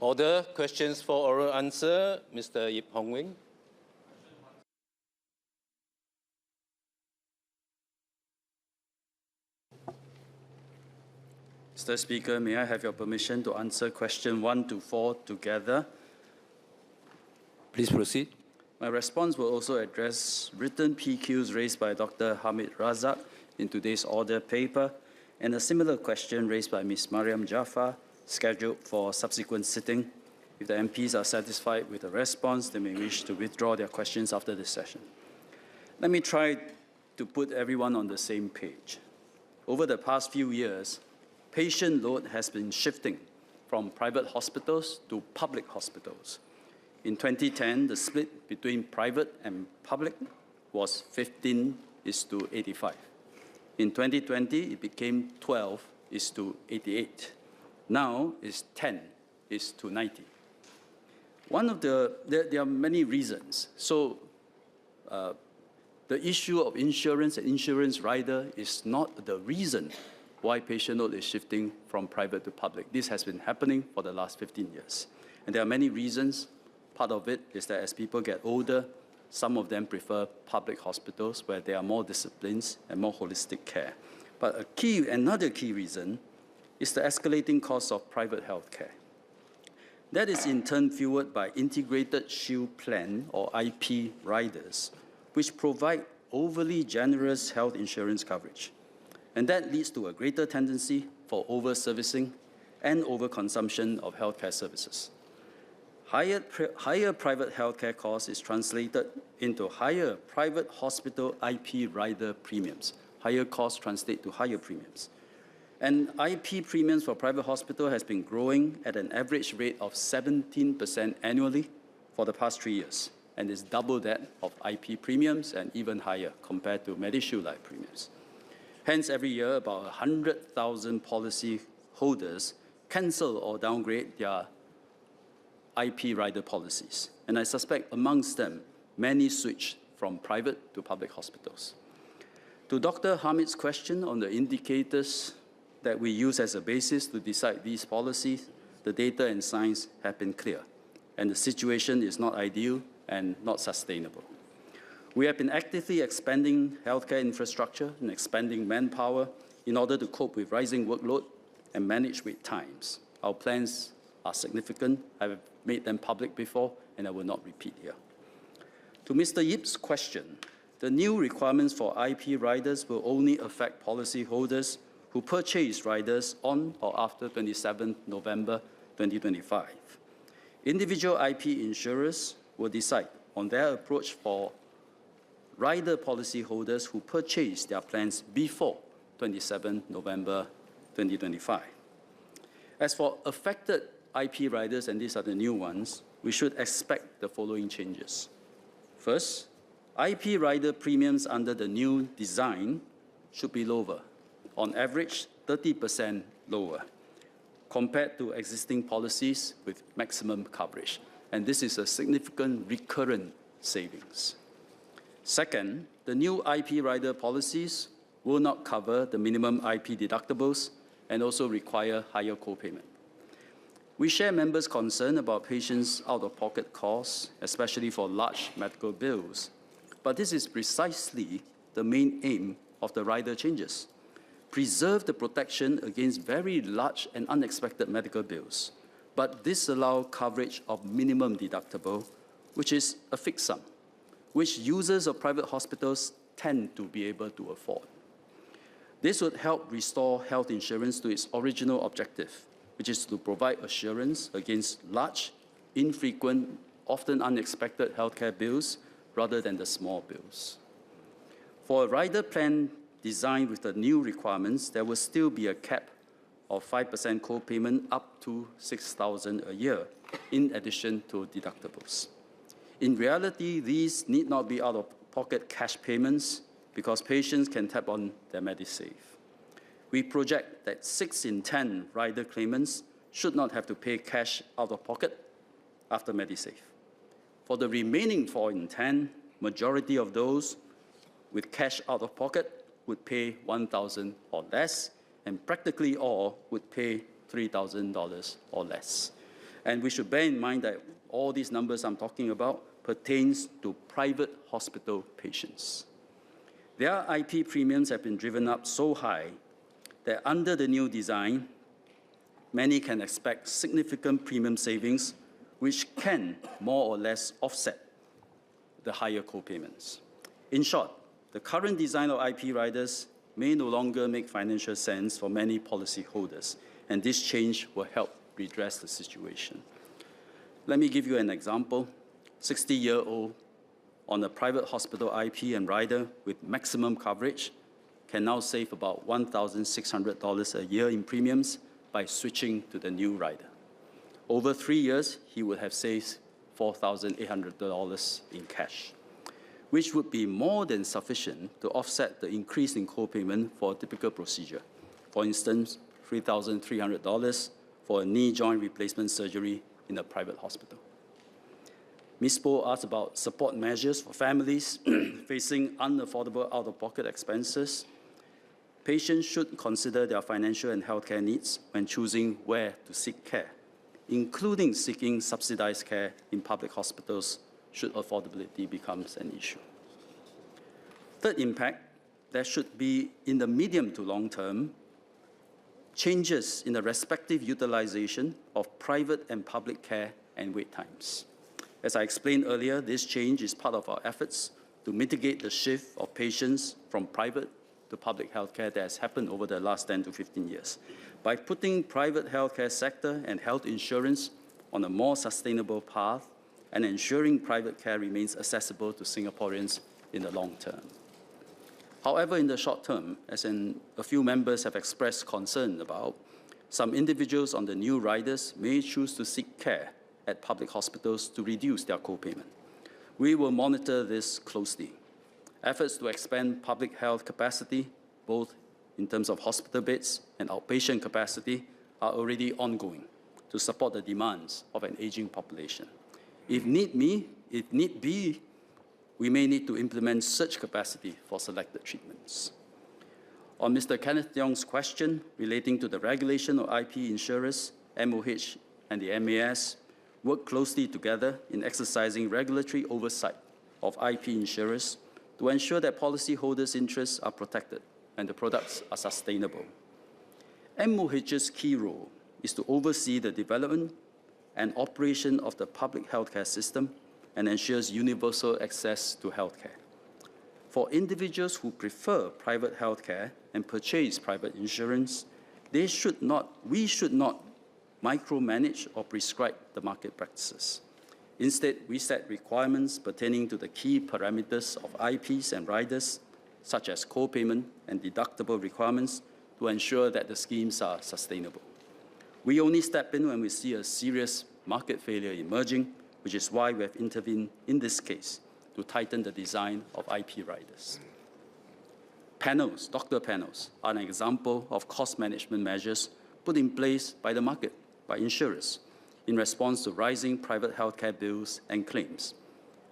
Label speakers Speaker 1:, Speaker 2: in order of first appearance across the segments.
Speaker 1: Order. Questions for oral answer. Mr. Yip Hong Wing.
Speaker 2: Mr. Speaker, may I have your permission to answer question 1 to 4 together?
Speaker 1: Please proceed.
Speaker 2: My response will also address written PQs raised by Dr. Hamid Razak in today's order paper, and a similar question raised by Ms. Mariam Jaafar, scheduled for subsequent sitting. If the MPs are satisfied with the response, they may wish to withdraw their questions after this session. Let me try to put everyone on the same page. Over the past few years, patient load has been shifting from private hospitals to public hospitals. In 2010, the split between private and public was 15:85. In 2020, it became 12:88. Now it's 10:90. There are many reasons. So the issue of insurance and insurance rider is not the reason why patient load is shifting from private to public. This has been happening for the last 15 years. And there are many reasons. Part of it is that as people get older, some of them prefer public hospitals where there are more disciplines and more holistic care. But another key reason is the escalating cost of private health care. That is in turn fueled by integrated shield plan or IP riders, which provide overly generous health insurance coverage. And that leads to a greater tendency for over-servicing and overconsumption of healthcare services. Higher private healthcare costs is translated into higher private hospital IP rider premiums. Higher costs translate to higher premiums. And IP premiums for private hospital has been growing at an average rate of 17% annually for the past 3 years, and is double that of IP premiums and even higher compared to MediShield Life premiums. Hence, every year, about 100,000 policy holders cancel or downgrade their IP rider policies. And I suspect amongst them, many switch from private to public hospitals. To Dr. Hamid's question on the indicators that we use as a basis to decide these policies, the data and science have been clear, and the situation is not ideal and not sustainable. We have been actively expanding healthcare infrastructure and expanding manpower in order to cope with rising workload and manage wait times. Our plans are significant. I have made them public before, and I will not repeat here. To Mr. Yip's question, the new requirements for IP riders will only affect policyholders who purchase riders on or after 27 November 2025. Individual IP insurers will decide on their approach for rider policyholders who purchase their plans before 27 November 2025. As for affected IP riders, and these are the new ones, we should expect the following changes. First, IP rider premiums under the new design should be lower, on average 30% lower, compared to existing policies with maximum coverage. And this is a significant recurrent savings. Second, the new IP rider policies will not cover the minimum IP deductibles and also require higher co-payment. We share members' concern about patients' out-of-pocket costs, especially for large medical bills. But this is precisely the main aim of the rider changes. Preserve the protection against very large and unexpected medical bills, but disallow coverage of minimum deductible, which is a fixed sum, which users of private hospitals tend to be able to afford. This would help restore health insurance to its original objective, which is to provide assurance against large, infrequent, often unexpected healthcare bills rather than the small bills. For a rider plan designed with the new requirements, there will still be a cap of 5% co-payment up to $6,000 a year, in addition to deductibles. In reality, these need not be out-of-pocket cash payments because patients can tap on their MediSave. We project that 6 in 10 rider claimants should not have to pay cash out of pocket after MediSave. For the remaining 4 in 10, majority of those with cash out of pocket would pay $1,000 or less, and practically all would pay $3,000 or less. And we should bear in mind that all these numbers I'm talking about pertains to private hospital patients. Their IP premiums have been driven up so high that under the new design, many can expect significant premium savings, which can more or less offset the higher co-payments. In short, the current design of IP riders may no longer make financial sense for many policyholders, and this change will help redress the situation. Let me give you an example. 60-year-old on a private hospital IP and rider with maximum coverage can now save about $1,600 a year in premiums by switching to the new rider. Over 3 years, he would have saved $4,800 in cash, which would be more than sufficient to offset the increase in co-payment for a typical procedure. For instance, $3,300 for a knee joint replacement surgery in a private hospital. Ms. Poh asked about support measures for families facing unaffordable out-of-pocket expenses. Patients should consider their financial and healthcare needs when choosing where to seek care, including seeking subsidized care in public hospitals should affordability becomes an issue. Third impact, there should be, in the medium to long term, changes in the respective utilization of private and public care and wait times. As I explained earlier, this change is part of our efforts to mitigate the shift of patients from private to public healthcare that has happened over the last 10 to 15 years. By putting private healthcare sector and health insurance on a more sustainable path and ensuring private care remains accessible to Singaporeans in the long term. However, in the short term, as a few members have expressed concern about, some individuals on the new riders may choose to seek care at public hospitals to reduce their co-payment. We will monitor this closely. Efforts to expand public health capacity, both in terms of hospital beds and outpatient capacity, are already ongoing to support the demands of an aging population. If need be, we may need to implement such capacity for selected treatments. On Mr. Kenneth Leong's question relating to the regulation of IP insurers, MOH and the MAS work closely together in exercising regulatory oversight of IP insurers to ensure that policyholders' interests are protected and the products are sustainable. MOH's key role is to oversee the development and operation of the public healthcare system and ensures universal access to healthcare. For individuals who prefer private healthcare and purchase private insurance, we should not micromanage or prescribe the market practices. Instead, we set requirements pertaining to the key parameters of IPs and riders, such as co-payment and deductible requirements, to ensure that the schemes are sustainable. We only step in when we see a serious market failure emerging, which is why we have intervened in this case to tighten the design of IP riders. Panels, doctor panels, are an example of cost management measures put in place by the market, by insurers, in response to rising private healthcare bills and claims.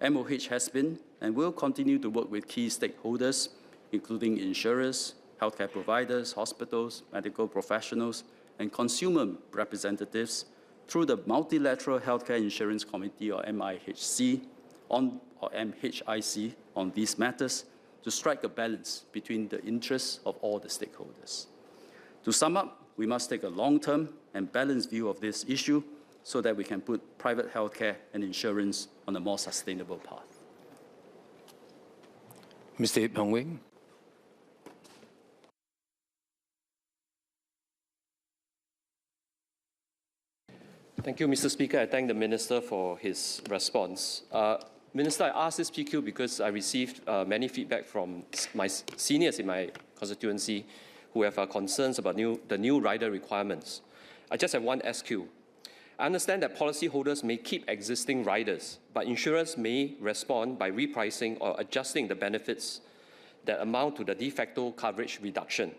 Speaker 2: MOH has been and will continue to work with key stakeholders, including insurers, healthcare providers, hospitals, medical professionals, and consumer representatives through the Multilateral Healthcare Insurance Committee, or MIHC, or MHIC, on these matters to strike a balance between the interests of all the stakeholders. To sum up, we must take a long-term and balanced view of this issue so that we can put private healthcare and insurance on a more sustainable path.
Speaker 1: Mr. Ip Hong Wing.
Speaker 3: Thank you, Mr. Speaker. I thank the Minister for his response. Minister, I asked this PQ because I received many feedback from my seniors in my constituency who have concerns about the new rider requirements. I just have one SQ. I understand that policyholders may keep existing riders, but insurers may respond by repricing or adjusting the benefits that amount to the de facto coverage reduction.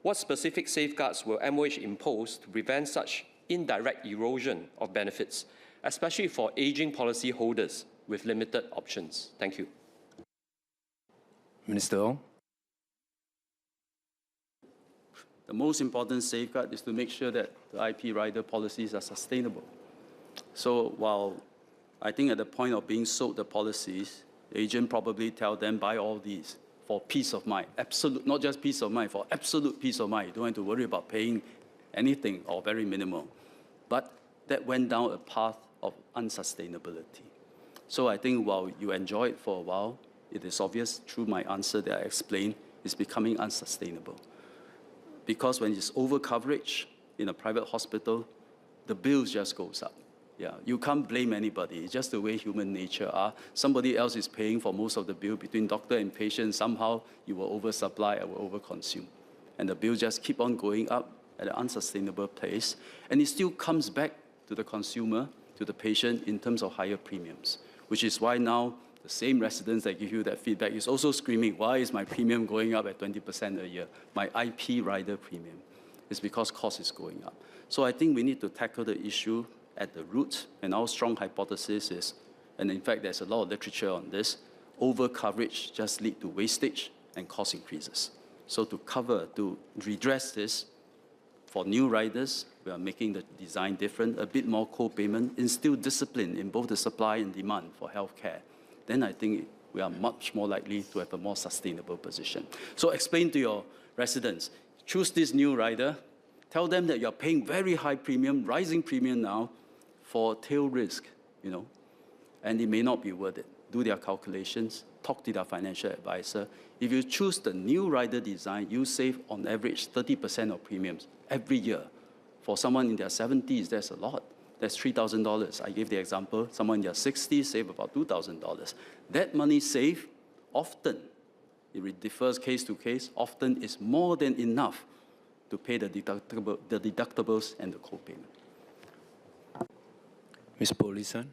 Speaker 3: What specific safeguards will MOH impose to prevent such indirect erosion of benefits, especially for aging policyholders with limited options? Thank you.
Speaker 1: Minister Ong.
Speaker 2: The most important safeguard is to make sure that the IP rider policies are sustainable. So while I think at the point of being sold the policies, the agent probably tell them, buy all these for peace of mind, absolute, not just peace of mind, for absolute peace of mind. You don't have to worry about paying anything or very minimal. But that went down a path of unsustainability. So I think while you enjoy it for a while, it is obvious through my answer that I explained, it's becoming unsustainable. Because when it's over coverage in a private hospital, the bills just goes up. Yeah, you can't blame anybody. It's just the way human nature are. Somebody else is paying for most of the bill between doctor and patient. Somehow you will oversupply or will overconsume. And the bill just keep on going up at an unsustainable pace. And it still comes back to the consumer, to the patient in terms of higher premiums, which is why now the same residents that give you that feedback is also screaming, why is my premium going up at 20% a year? My IP rider premium. It's because cost is going up. So I think we need to tackle the issue at the root, and our strong hypothesis is, and in fact there's a lot of literature on this, over coverage just lead to wastage and cost increases. So to redress this, for new riders, we are making the design different, a bit more co-payment, instill discipline in both the supply and demand for healthcare. Then I think we are much more likely to have a more sustainable position. So explain to your residents, choose this new rider, tell them that you're paying very high premium, rising premium now, for tail risk, and it may not be worth it. Do their calculations, talk to their financial advisor. If you choose the new rider design, you save on average 30% of premiums every year. For someone in their 70s, that's a lot. That's $3,000. I gave the example, someone in their 60s save about $2,000. That money saved often, it differs case to case, often is more than enough to pay the deductibles and the co-payment.
Speaker 4: Ms. Polisan.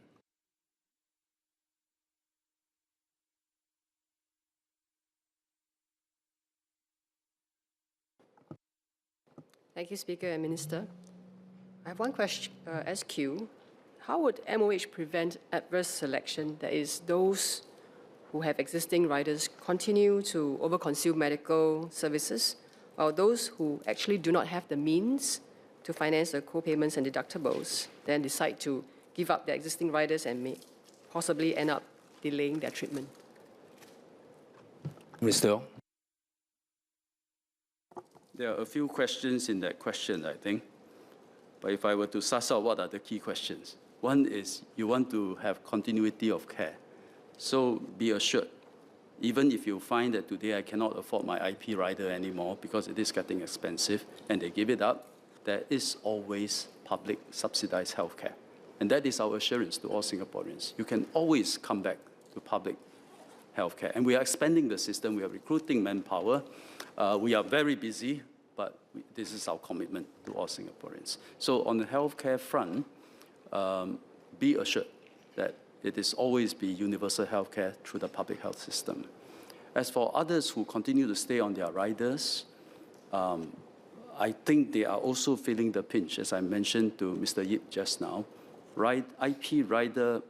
Speaker 5: Thank you, Speaker and Minister. I have one question, SQ. How would MOH prevent adverse selection, that is, those who have existing riders continue to overconsume medical services, while those who actually do not have the means to finance the co-payments and deductibles then decide to give up their existing riders and may possibly end up delaying their treatment?
Speaker 4: Mr. Ong.
Speaker 2: There are a few questions in that question, I think. But if I were to suss out what are the key questions, one is you want to have continuity of care. So be assured, even if you find that today I cannot afford my IP rider anymore because it is getting expensive and they give it up, there is always public subsidized healthcare. And that is our assurance to all Singaporeans. You can always come back to public healthcare. And we are expanding the system. We are recruiting manpower. We are very busy, but this is our commitment to all Singaporeans. So on the healthcare front, be assured that it is always be universal healthcare through the public health system. As for others who continue to stay on their riders, I think they are also feeling the pinch, as I mentioned to Mr. Yip just now. IP rider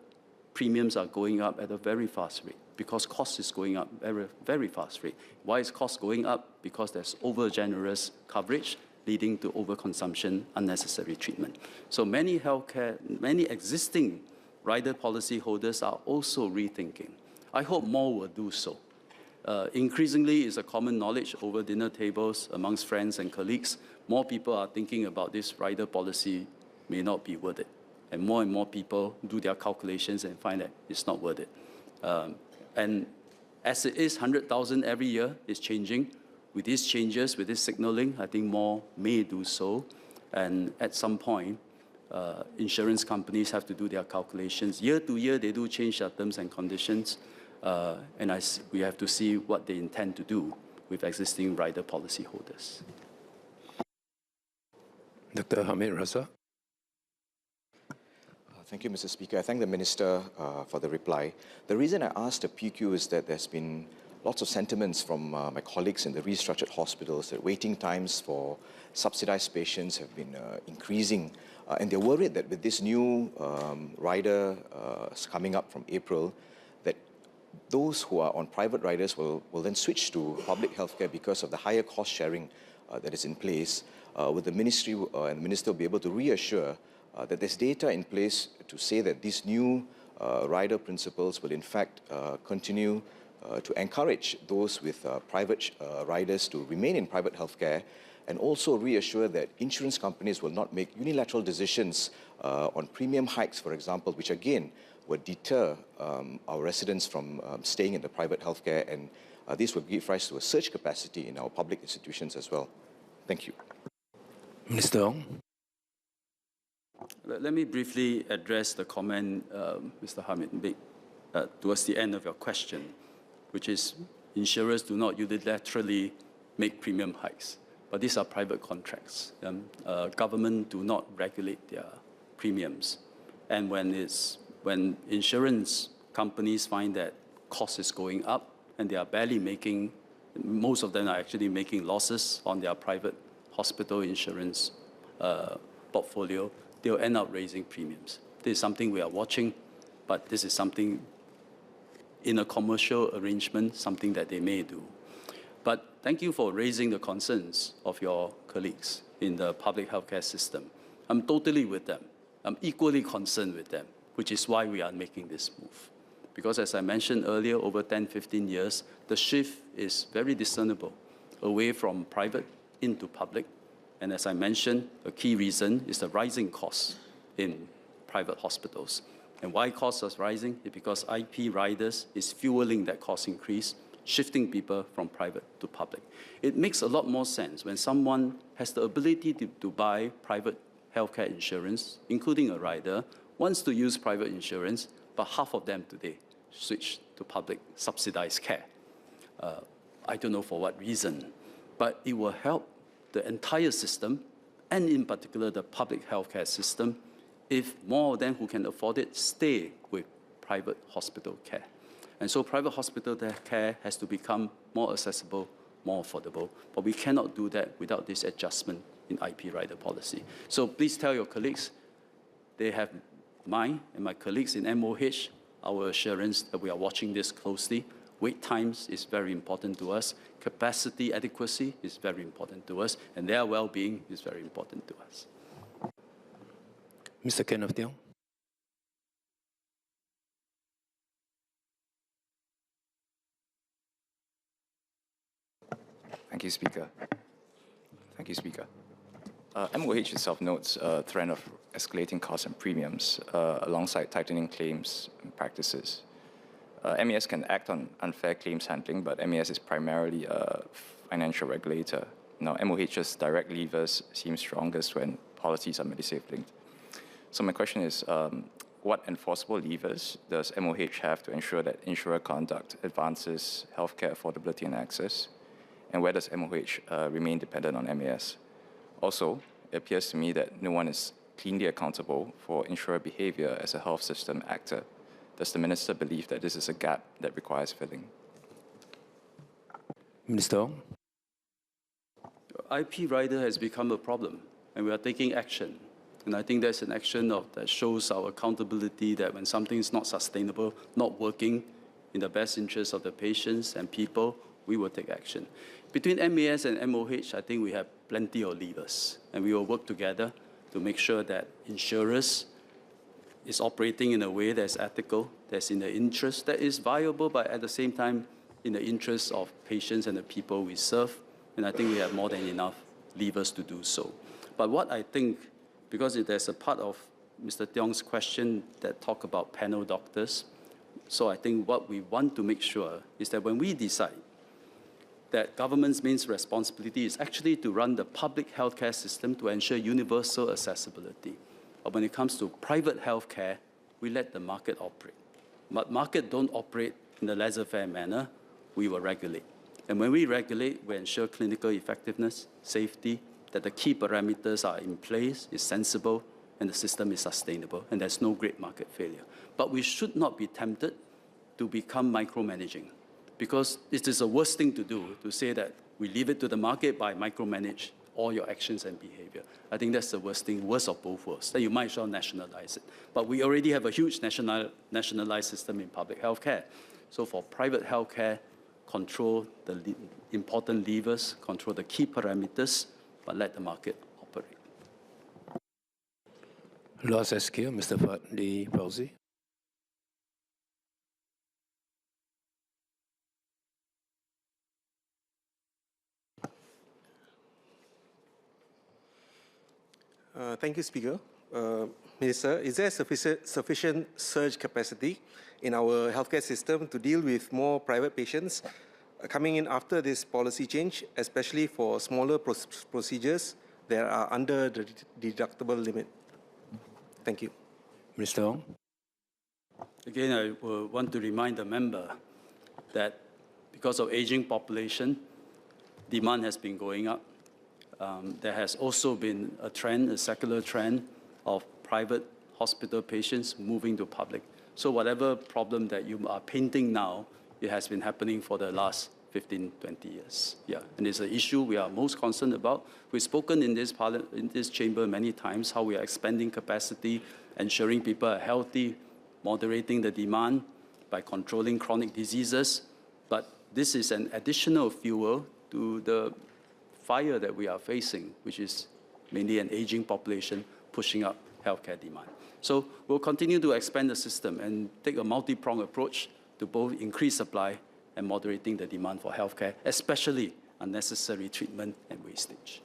Speaker 2: premiums are going up at a very fast rate because cost is going up very, very fast rate. Why is cost going up? Because there's over-generous coverage leading to overconsumption, unnecessary treatment. So many existing rider policy holders are also rethinking. I hope more will do so. Increasingly, it's a common knowledge over dinner tables amongst friends and colleagues. More people are thinking about this rider policy may not be worth it. And more people do their calculations and find that it's not worth it. And as it is, 100,000 every year is changing. With these changes, with this signaling, I think more may do so. And at some point, insurance companies have to do their calculations. Year to year, they do change their terms and conditions. And we have to see what they intend to do with existing rider policy holders.
Speaker 4: Dr. Hamid Raza.
Speaker 6: Thank you, Mr. Speaker. I thank the Minister for the reply. The reason I asked the PQ is that there's been lots of sentiments from my colleagues in the restructured hospitals that waiting times for subsidized patients have been increasing. And they're worried that with this new rider coming up from April, that those who are on private riders will then switch to public healthcare because of the higher cost sharing that is in place. Will the Ministry and the Minister be able to reassure that there's data in place to say that these new rider principles will in fact continue to encourage those with private riders to remain in private healthcare, and also reassure that insurance companies will not make unilateral decisions on premium hikes, for example, which again would deter our residents from staying in the private healthcare, and this would give rise to a surge capacity in our public institutions as well. Thank you.
Speaker 4: Minister Ong.
Speaker 2: Let me briefly address the comment Mr. Hamid made towards the end of your question, which is insurers do not unilaterally make premium hikes, but these are private contracts. Government do not regulate their premiums, and when insurance companies find that cost is going up and they are barely making, most of them are actually making losses on their private hospital insurance portfolio, they'll end up raising premiums. This is something we are watching, but this is something in a commercial arrangement, something that they may do. But thank you for raising the concerns of your colleagues in the public healthcare system. I'm totally with them. I'm equally concerned with them, which is why we are making this move. Because as I mentioned earlier, over 10, 15 years, the shift is very discernible, away from private into public. And as I mentioned, a key reason is the rising costs in private hospitals. And why costs are rising? It's because IP riders is fueling that cost increase, shifting people from private to public. It makes a lot more sense when someone has the ability to buy private healthcare insurance, including a rider, wants to use private insurance, but half of them today switch to public subsidized care. I don't know for what reason, but it will help the entire system, and in particular the public healthcare system, if more of them who can afford it stay with private hospital care. And so private hospital care has to become more accessible, more affordable, but we cannot do that without this adjustment in IP rider policy. So please tell your colleagues, they have mine and my colleagues in MOH, our assurance that we are watching this closely. Wait times is very important to us. Capacity adequacy is very important to us. And their well-being is very important to us.
Speaker 4: Mr. Kenneth Tiong.
Speaker 7: Thank you, Speaker. Thank you, Speaker. MOH itself notes a trend of escalating costs and premiums alongside tightening claims practices. MES can act on unfair claims handling, but MES is primarily a financial regulator. Now, MOH's direct levers seem strongest when policies are MediSave linked. So my question is, what enforceable levers does MOH have to ensure that insurer conduct advances healthcare affordability and access? And where does MOH remain dependent on MES? Also, it appears to me that no one is cleanly accountable for insurer behavior as a health system actor. Does the Minister believe that this is a gap that requires filling?
Speaker 4: Minister Ong.
Speaker 2: IP rider has become a problem, and we are taking action. And I think that's an action that shows our accountability that when something is not sustainable, not working in the best interest of the patients and people, we will take action. Between MES and MOH, I think we have plenty of levers, and we will work together to make sure that insurers is operating in a way that's ethical, that's in the interest, that is viable, but at the same time in the interest of patients and the people we serve. And I think we have more than enough levers to do so. But what I think, because there's a part of Mr. Tiong's question that talk about panel doctors, so I think what we want to make sure is that when we decide that government's main responsibility is actually to run the public healthcare system to ensure universal accessibility. But when it comes to private healthcare, we let the market operate. But market don't operate in a laissez-faire manner, we will regulate. And when we regulate, we ensure clinical effectiveness, safety, that the key parameters are in place, is sensible, and the system is sustainable, and there's no great market failure. But we should not be tempted to become micromanaging, because it is the worst thing to do, to say that we leave it to the market by micromanage all your actions and behavior. I think that's the worst thing, worst of both worlds, that you might as well nationalize it. But we already have a huge nationalized system in public healthcare. So for private healthcare, control the important levers, control the key parameters, but let the market operate.
Speaker 4: Last SQ, Mr. Fadli Fauzi.
Speaker 8: Thank you, Speaker. Minister, is there sufficient surge capacity in our healthcare system to deal with more private patients coming in after this policy change, especially for smaller procedures that are under the deductible limit? Thank you.
Speaker 4: Minister Ong.
Speaker 2: Again, I will want to remind the member that because of aging population, demand has been going up. There has also been a trend, a secular trend of private hospital patients moving to public. So whatever problem that you are painting now, it has been happening for the last 15, 20 years. Yeah, and it's an issue we are most concerned about. We've spoken in this chamber many times how we are expanding capacity, ensuring people are healthy, moderating the demand by controlling chronic diseases. But this is an additional fuel to the fire that we are facing, which is mainly an aging population pushing up healthcare demand. So we'll continue to expand the system and take a multi-pronged approach to both increase supply and moderating the demand for healthcare, especially unnecessary treatment and wastage.